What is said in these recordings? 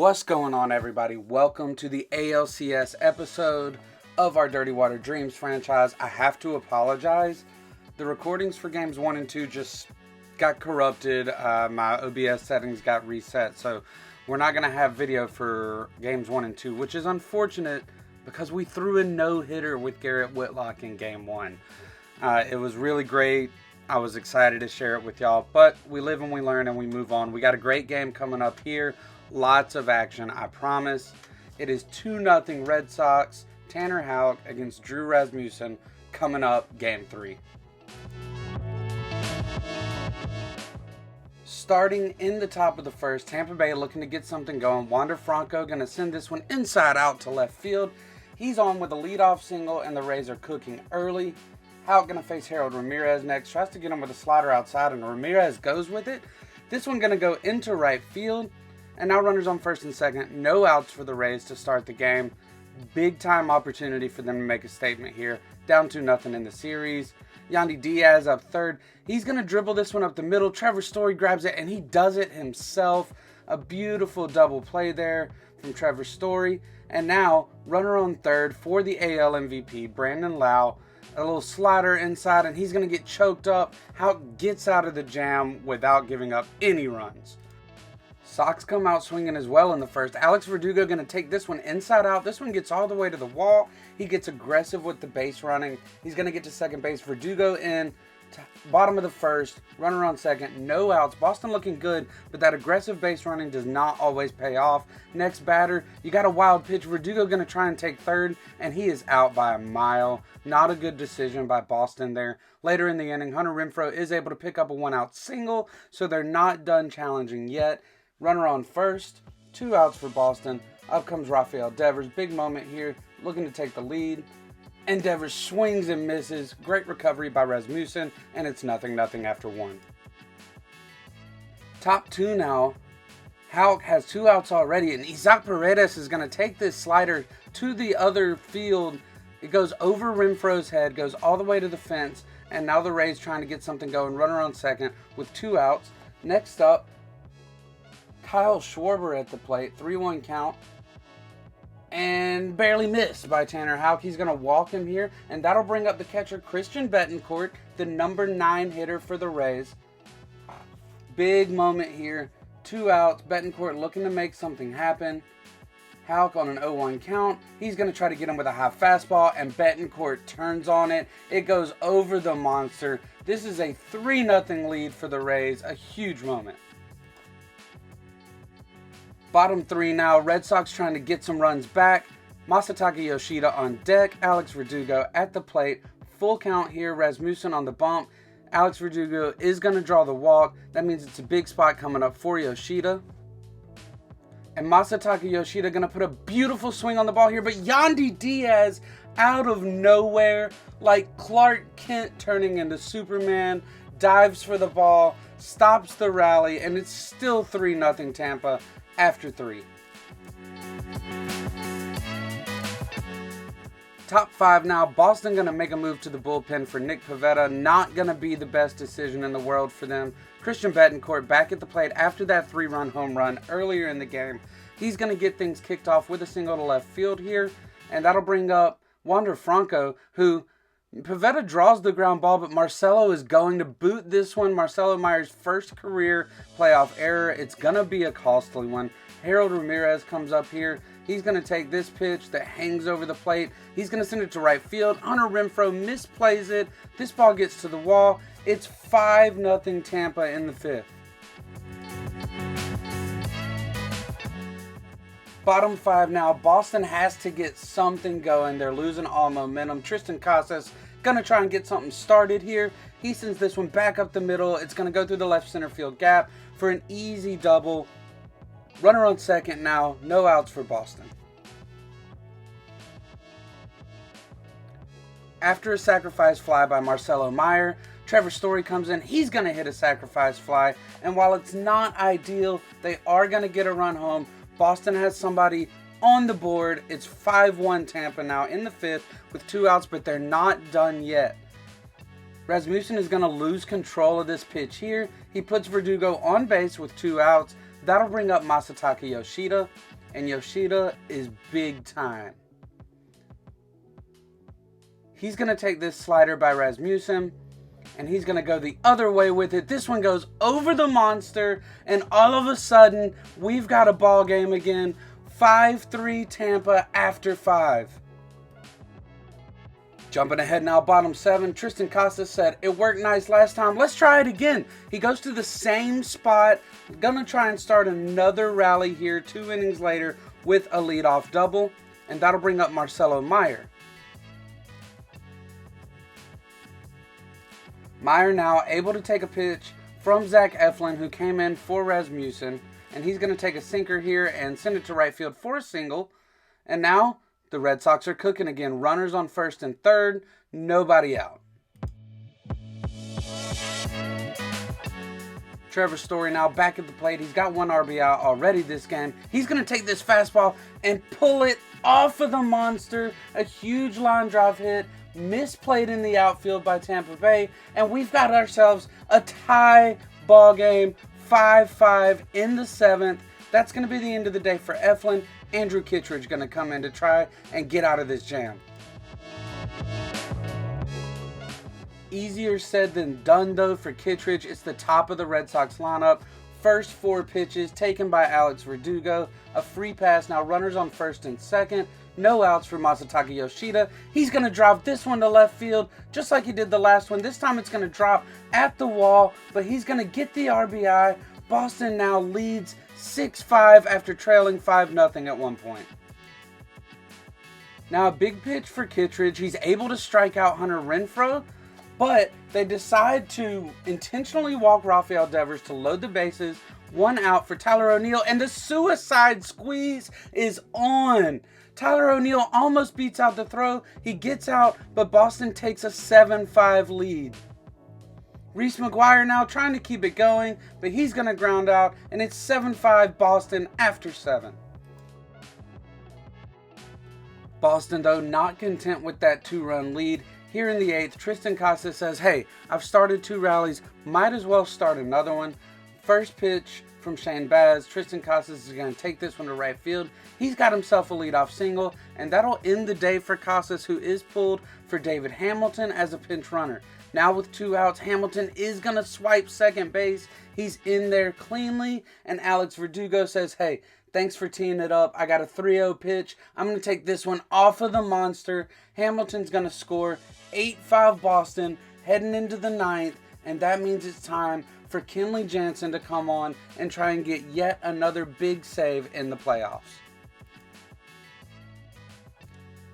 What's going on, everybody? Welcome to the ALCS episode of our Dirty Water Dreams franchise. I have to apologize. The recordings for games 1 and 2 just got corrupted. My OBS settings got reset, so we're not going to have video for games 1 and 2, which is unfortunate because we threw a no-hitter with Garrett Whitlock in game 1. It was really great. I was excited to share it with y'all, but we live and we learn and we move on. We got a great game coming up here. Lots of action, I promise. It is 2-0 Red Sox. Tanner Houck against Drew Rasmussen coming up game 3. Starting in the top of the first, Tampa Bay looking to get something going. Wander Franco going to send this one inside out to left field. He's on with a leadoff single, and the Rays are cooking early. Houck going to face Harold Ramirez next. Tries to get him with a slider outside, and Ramirez goes with it. This one going to go into right field. And now runners on first and second. No outs for the Rays to start the game. Big time opportunity for them to make a statement here. Down 2-0 in the series. Yandy Diaz up third. He's going to dribble this one up the middle. Trevor Story grabs it, and he does it himself. A beautiful double play there from Trevor Story. And now, runner on third for the AL MVP, Brandon Lau. A little slider inside, and he's going to get choked up. Houck gets out of the jam without giving up any runs. Sox come out swinging as well in the first. Alex Verdugo going to take this one inside out. This one gets all the way to the wall. He gets aggressive with the base running. He's going to get to second base. Verdugo in, bottom of the first, runner on second, no outs. Boston looking good, but that aggressive base running does not always pay off. Next batter, you got a wild pitch. Verdugo going to try and take third, and he is out by a mile. Not a good decision by Boston there. Later in the inning, Hunter Renfroe is able to pick up a one-out single, so they're not done challenging yet. Runner on first, 2 outs for Boston. Up comes Rafael Devers. Big moment here, looking to take the lead. And Devers swings and misses. Great recovery by Rasmussen, and it's 0-0 after 1. Top 2 now. Houck has 2 outs already, and Isaac Paredes is going to take this slider to the other field. It goes over Renfroe's head, goes all the way to the fence, and now the Rays trying to get something going. Runner on second with 2 outs. Next up, Kyle Schwarber at the plate, 3-1 count, and barely missed by Tanner Houck. He's going to walk him here, and that'll bring up the catcher Christian Betancourt, the number 9 hitter for the Rays. Big moment here, 2 outs, Betancourt looking to make something happen. Houck on an 0-1 count. He's going to try to get him with a high fastball, and Betancourt turns on it. It goes over the monster. This is a 3-0 lead for the Rays, a huge moment. Bottom 3 now, Red Sox trying to get some runs back. Masataka Yoshida on deck, Alex Verdugo at the plate. Full count here, Rasmussen on the bump. Alex Verdugo is going to draw the walk. That means it's a big spot coming up for Yoshida. And Masataka Yoshida going to put a beautiful swing on the ball here, but Yandy Diaz out of nowhere, like Clark Kent turning into Superman, dives for the ball, stops the rally, and it's still 3-0 Tampa. After 3. Top 5 now. Boston going to make a move to the bullpen for Nick Pivetta. Not going to be the best decision in the world for them. Christian Betancourt back at the plate after that 3-run home run earlier in the game. He's going to get things kicked off with a single to left field here. And that'll bring up Wander Franco, who Pivetta draws the ground ball, but Marcelo is going to boot this one. Marcelo Meyer's first career playoff error. It's going to be a costly one. Harold Ramirez comes up here. He's going to take this pitch that hangs over the plate. He's going to send it to right field. Hunter Renfroe misplays it. This ball gets to the wall. It's 5-0 Tampa in the 5th. Bottom 5 now. Boston has to get something going. They're losing all momentum. Tristan Casas going to try and get something started here. He sends this one back up the middle. It's going to go through the left center field gap for an easy double. Runner on second now. No outs for Boston. After a sacrifice fly by Marcelo Meyer, Trevor Story comes in. He's going to hit a sacrifice fly. And while it's not ideal, they are going to get a run home. Boston has somebody on the board. It's 5-1 Tampa now in the 5th with 2 outs, but they're not done yet. Rasmussen is going to lose control of this pitch here. He puts Verdugo on base with 2 outs. That'll bring up Masataka Yoshida. and Yoshida is big time. He's going to take this slider by Rasmussen, and he's going to go the other way with it. This one goes over the monster, and all of a sudden, we've got a ball game again. 5-3 Tampa after 5. Jumping ahead now, bottom 7, Tristan Casas said, "It worked nice last time. Let's try it again." He goes to the same spot. Gonna try and start another rally here 2 innings later with a leadoff double, and that'll bring up Marcelo Meyer. Meyer now able to take a pitch from Zach Eflin, who came in for Rasmussen, and he's going to take a sinker here and send it to right field for a single. And now the Red Sox are cooking again. Runners on first and third, nobody out. Trevor Story now back at the plate. He's got 1 RBI already this game. He's going to take this fastball and pull it off of the monster. A huge line drive hit. Misplayed in the outfield by Tampa Bay, and we've got ourselves a tie ball game, 5-5 in the 7th. That's going to be the end of the day for Eflin. Andrew Kittredge going to come in to try and get out of this jam. Easier said than done though for Kittredge. It's the top of the Red Sox lineup. First 4 pitches taken by Alex Verdugo. A free pass, now runners on first and second. No outs for Masataka Yoshida. He's going to drive this one to left field just like he did the last one. This time it's going to drop at the wall, but he's going to get the RBI. Boston now leads 6-5 after trailing 5-0 at one point. Now a big pitch for Kittredge. He's able to strike out Hunter Renfroe, but they decide to intentionally walk Rafael Devers to load the bases. 1 out for Tyler O'Neill, and the suicide squeeze is on. Tyler O'Neill almost beats out the throw. He gets out, but Boston takes a 7-5 lead. Reese McGuire now trying to keep it going, but he's going to ground out, and it's 7-5 Boston after 7. Boston, though, not content with that 2-run lead. Here in the 8th, Tristan Casas says, "Hey, I've started 2 rallies. Might as well start another one." First pitch from Shane Baz. Tristan Casas is going to take this one to right field. He's got himself a leadoff single, and that'll end the day for Casas, who is pulled for David Hamilton as a pinch runner. Now with 2 outs, Hamilton is going to swipe second base. He's in there cleanly, and Alex Verdugo says, "Hey, thanks for teeing it up. I got a 3-0 pitch. I'm going to take this one off of the monster." Hamilton's going to score 8-5 Boston heading into the 9th, and that means it's time for Kenley Jansen to come on and try and get yet another big save in the playoffs.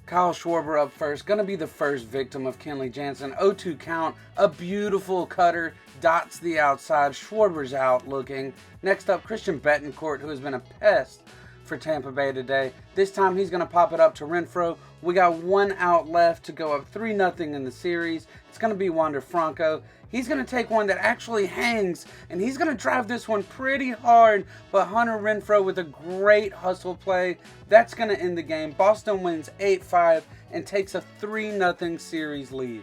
Kyle Schwarber up first, going to be the first victim of Kenley Jansen. 0-2 count, a beautiful cutter, dots the outside. Schwarber's out looking. Next up, Christian Betancourt, who has been a pest for Tampa Bay today. This time he's going to pop it up to Renfroe. We got 1 out left to go up 3-0 in the series. It's going to be Wander Franco. He's going to take one that actually hangs, and he's going to drive this one pretty hard, but Hunter Renfroe with a great hustle play. That's going to end the game. Boston wins 8-5 and takes a 3-0 series lead.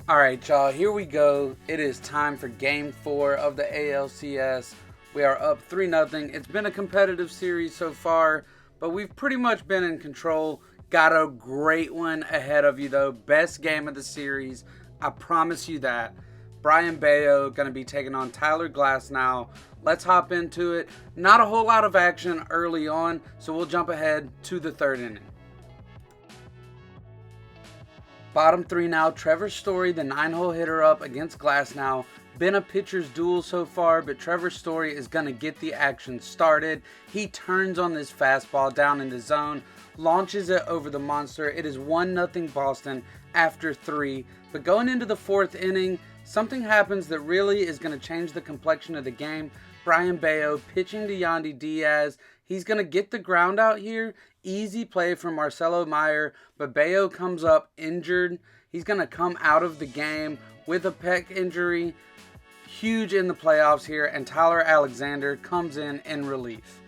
All right, y'all, here we go. It is time for Game 4 of the ALCS. We are up 3-0. It's been a competitive series so far, but we've pretty much been in control. Got a great one ahead of you, though. Best game of the series. I promise you that. Brian Bayo going to be taking on Tyler Glasnow. Let's hop into it. Not a whole lot of action early on, so we'll jump ahead to the 3rd inning. Bottom 3 now, Trevor Story, the 9-hole hitter, up against Glasnow. Been a pitcher's duel so far, but Trevor Story is going to get the action started. He turns on this fastball down in the zone, launches it over the monster. It is 1-0 Boston after 3. But going into the 4th inning, something happens that really is going to change the complexion of the game. Brian Bayo pitching to Yandy Diaz. He's going to get the ground out here. Easy play from Marcelo Meyer, but Bayo comes up injured. He's going to come out of the game with a pec injury. Huge in the playoffs here, and Tyler Alexander comes in relief.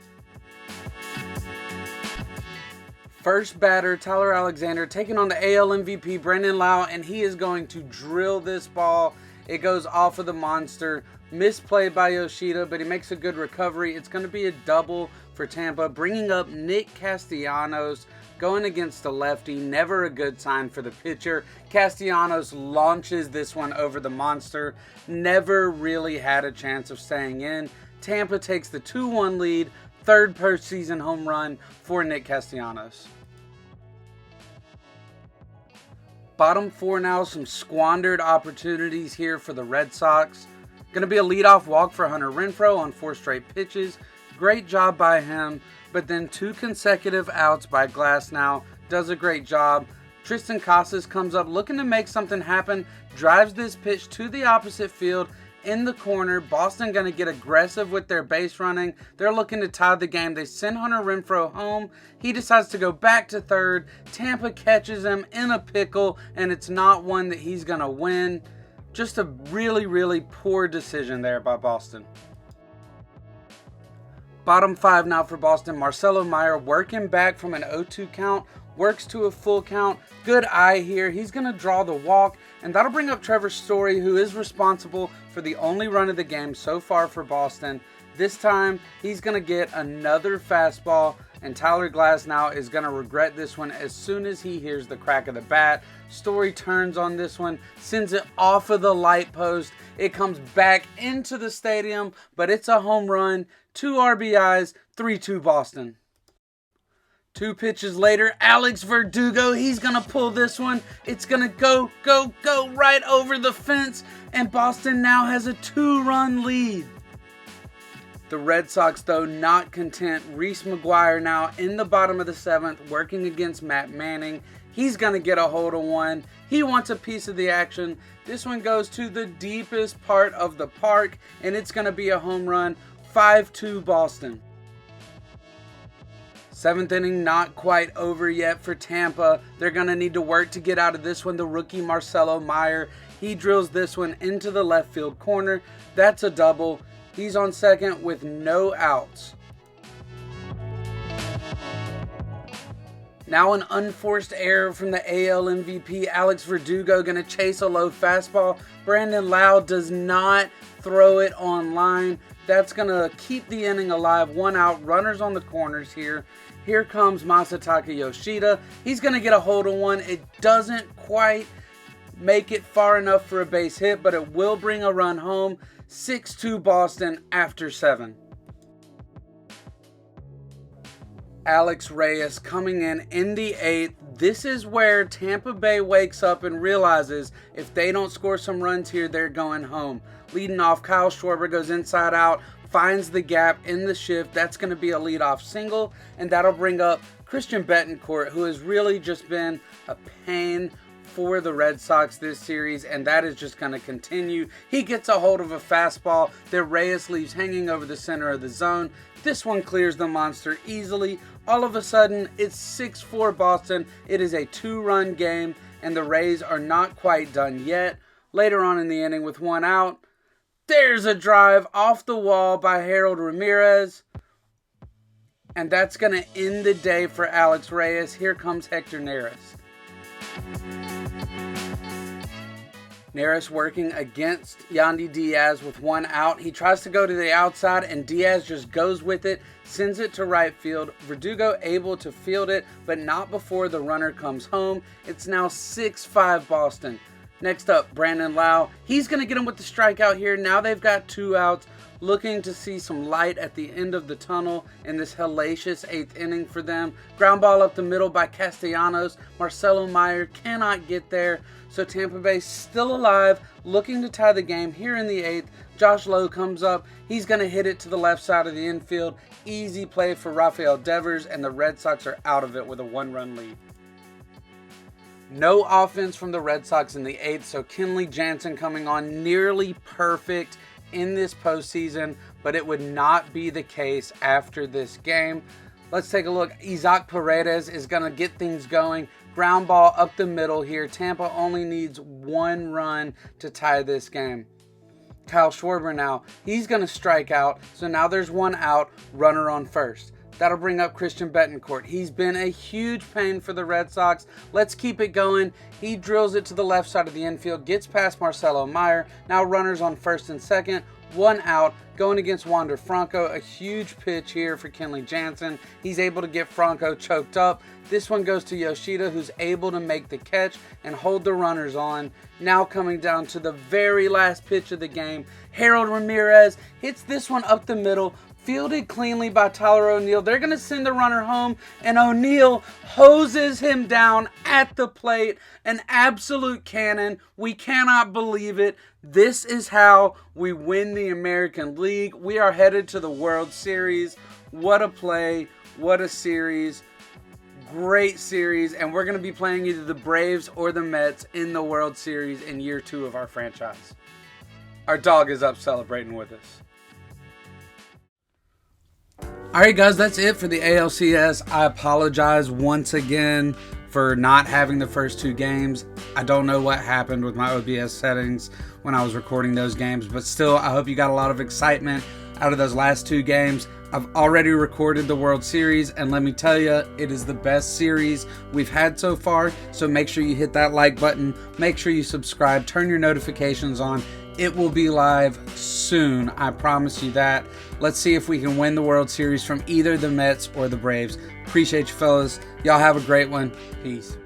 First batter, Tyler Alexander, taking on the AL MVP, Brandon Lau, and he is going to drill this ball. It goes off of the monster. Misplayed by Yoshida, but he makes a good recovery. It's going to be a double for Tampa, bringing up Nick Castellanos, going against the lefty. Never a good sign for the pitcher. Castellanos launches this one over the monster. Never really had a chance of staying in. Tampa takes the 2-1 lead. Third postseason home run for Nick Castellanos. Bottom four now, some squandered opportunities here for the Red Sox. Going to be a leadoff walk for Hunter Renfroe on 4 straight pitches. Great job by him, but then 2 consecutive outs by Glasnow. Does a great job. Tristan Casas comes up looking to make something happen, drives this pitch to the opposite field in the corner. Boston going to get aggressive with their base running. They're looking to tie the game. They send Hunter Renfroe home. He decides to go back to third. Tampa catches him in a pickle, and it's not one that he's going to win. Just a really, really poor decision there by Boston. Bottom 5 now for Boston. Marcelo Meyer working back from an 0-2 count. Works to a full count. Good eye here. He's going to draw the walk. And that'll bring up Trevor Story, who is responsible for the only run of the game so far for Boston. This time, he's going to get another fastball. And Tyler Glasnow is going to regret this one as soon as he hears the crack of the bat. Story turns on this one, sends it off of the light post. It comes back into the stadium, but it's a home run. 2 RBIs, 3-2 Boston. 2 pitches later, Alex Verdugo, he's going to pull this one. It's going to go right over the fence, and Boston now has a 2-run lead. The Red Sox, though, not content. Reese McGuire now in the bottom of the 7th, working against Matt Manning. He's going to get a hold of one. He wants a piece of the action. This one goes to the deepest part of the park, and it's going to be a home run. 5-2 Boston. 7th inning not quite over yet for Tampa. They're going to need to work to get out of this one. The rookie Marcelo Meyer, he drills this one into the left field corner. That's a double. He's on second with no outs. Now an unforced error from the AL MVP. Alex Verdugo going to chase a low fastball. Brandon Lau does not throw it on line. That's going to keep the inning alive. 1 out. Runners on the corners here. Here comes Masataka Yoshida. He's going to get a hold of one. It doesn't quite make it far enough for a base hit, but it will bring a run home. 6-2 Boston after 7. Alex Reyes coming in the 8th. This is where Tampa Bay wakes up and realizes if they don't score some runs here, they're going home. Leading off, Kyle Schwarber goes inside out, finds the gap in the shift. That's going to be a leadoff single, and that'll bring up Christian Betancourt, who has really just been a pain for the Red Sox this series, and that is just going to continue. He gets a hold of a fastball that Reyes leaves hanging over the center of the zone. This one clears the monster easily. All of a sudden, it's 6-4 Boston. It is a 2-run game, and the Rays are not quite done yet. Later on in the inning with 1 out, there's a drive off the wall by Harold Ramirez. And that's going to end the day for Alex Reyes. Here comes Hector Neris. Neris working against Yandy Diaz with 1 out. He tries to go to the outside, and Diaz just goes with it, sends it to right field. Verdugo able to field it, but not before the runner comes home. It's now 6-5 Boston. Next up, Brandon Lau. He's going to get him with the strikeout here. Now they've got 2 outs. Looking to see some light at the end of the tunnel in this hellacious 8th inning for them. Ground ball up the middle by Castellanos. Marcelo Meyer cannot get there. So Tampa Bay still alive, looking to tie the game here in the 8th. Josh Lowe comes up. He's going to hit it to the left side of the infield. Easy play for Rafael Devers, and the Red Sox are out of it with a 1-run lead. No offense from the Red Sox in the 8th, so Kenley Jansen coming on nearly perfect in this postseason, but it would not be the case after this game. Let's take a look. Isaac Paredes is going to get things going. Ground ball up the middle here. Tampa only needs 1 run to tie this game. Kyle Schwarber now, he's going to strike out, so now there's 1 out, runner on first. That'll bring up Christian Betancourt. He's been a huge pain for the Red Sox. Let's keep it going. He drills it to the left side of the infield, gets past Marcelo Meyer. Now runners on first and second, 1 out, going against Wander Franco. A huge pitch here for Kenley Jansen. He's able to get Franco choked up. This one goes to Yoshida, who's able to make the catch and hold the runners on. Now coming down to the very last pitch of the game, Harold Ramirez hits this one up the middle, fielded cleanly by Tyler O'Neill. They're going to send the runner home, and O'Neill hoses him down at the plate. An absolute cannon. We cannot believe it. This is how we win the American League. We are headed to the World Series. What a play. What a series. Great series. And we're going to be playing either the Braves or the Mets in the World Series in year 2 of our franchise. Our dog is up celebrating with us. Alright guys, that's it for the ALCS. I apologize once again for not having the first 2 games. I don't know what happened with my OBS settings when I was recording those games, but still, I hope you got a lot of excitement out of those last 2 games. I've already recorded the World Series, and let me tell you, it is the best series we've had so far, so make sure you hit that like button, make sure you subscribe, turn your notifications on. It will be live soon, I promise you that. Let's see if we can win the World Series from either the Mets or the Braves. Appreciate you fellas. Y'all have a great one. Peace.